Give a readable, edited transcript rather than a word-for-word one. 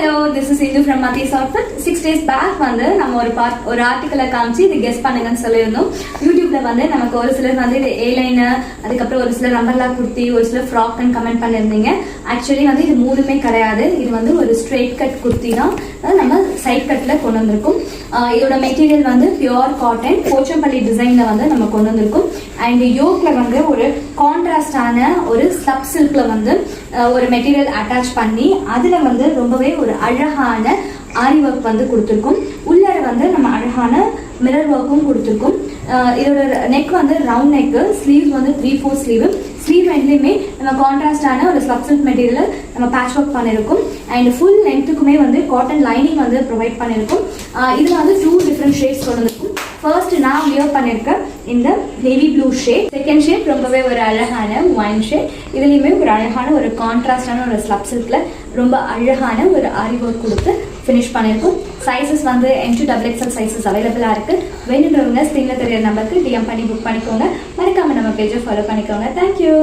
Hello, this is Indu from Mathi's Outfit. 6 days back வந்து நம்ம ஒரு ஆர்டிக்கலை காமிச்சு இது கெஸ் பண்ணுங்கன்னு சொல்லியிருந்தோம். யூடியூப்ல வந்து நமக்கு ஒரு சிலர் வந்து இது ஏலைன், அதுக்கப்புறம் ஒரு சிலர் அம்பர்லா குர்த்தி, ஒரு சிலர் ஃப்ராக்னு கமெண்ட் பண்ணியிருந்தீங்க. ஆக்சுவலி வந்து இது மூணுமே கிடையாது. இது வந்து ஒரு ஸ்ட்ரெயிட் கட் குர்த்தி தான். நம்ம சைட் கட்ல கொண்டு வந்திருக்கோம். இதோட மெட்டீரியல் வந்து பியூர் காட்டன், போச்சம்பள்ளி டிசைன்ல வந்து நம்ம கொண்டு வந்திருக்கோம். அண்ட் யோக்ல வந்து ஒரு கான்ட்ராஸ்டான ஒரு ஸ்லப் சில்க்ல வந்து ஒரு மெட்டீரியல் அட்டாச் பண்ணி அதுல வந்து ரொம்பவே ஒரு அழகான ஆரி ஒர்க் வந்து கொடுத்துருக்கோம். உள்ளார வந்து நம்ம அழகான மிரர் ஒர்க்கும் கொடுத்துருக்கோம். இதோட நெக் வந்து ரவுண்ட் நெக்கு, ஸ்லீவ் வந்து 3/4 ஸ்லீவ் ரெண்டுலையுமே நம்ம கான்ட்ராஸ்டான ஒரு ஸ்லப் சில்க் மெட்டீரியல் நம்ம பேட்ச் ஒர்க் பண்ணியிருக்கோம். அண்ட் ஃபுல் லென்த்துக்குமே வந்து காட்டன் லைனிங் வந்து ப்ரொவைட் பண்ணியிருக்கோம். இதில் வந்து 2 டிஃப்ரெண்ட் ஷேட்ஸ் கொண்டு வந்திருக்கும். ஃபர்ஸ்ட் நான் வியர் பண்ணியிருக்கேன் இந்த navy blue shade. Second shade ரொம்பவே ஒரு அழகான ஒயின் ஷேட். இதுலேயுமே ஒரு அழகான ஒரு கான்ட்ராஸ்டான ஒரு ஸ்லப் சில்கில் ரொம்ப அழகான ஒரு ஆரி ஒர்க் கொடுத்து ஃபினிஷ் பண்ணியிருக்கோம். சைஸஸ் வந்து M to XXL சைஸஸ் அவைலபிளாக இருக்குது. வேணுன்றவங்க ஸ்க்ரீனில் தெரியற நம்பருக்கு DM பண்ணி புக் பண்ணிக்கோங்க. மறக்காமல் நம்ம பேஜை ஃபாலோ பண்ணிக்கோங்க. தேங்க்யூ.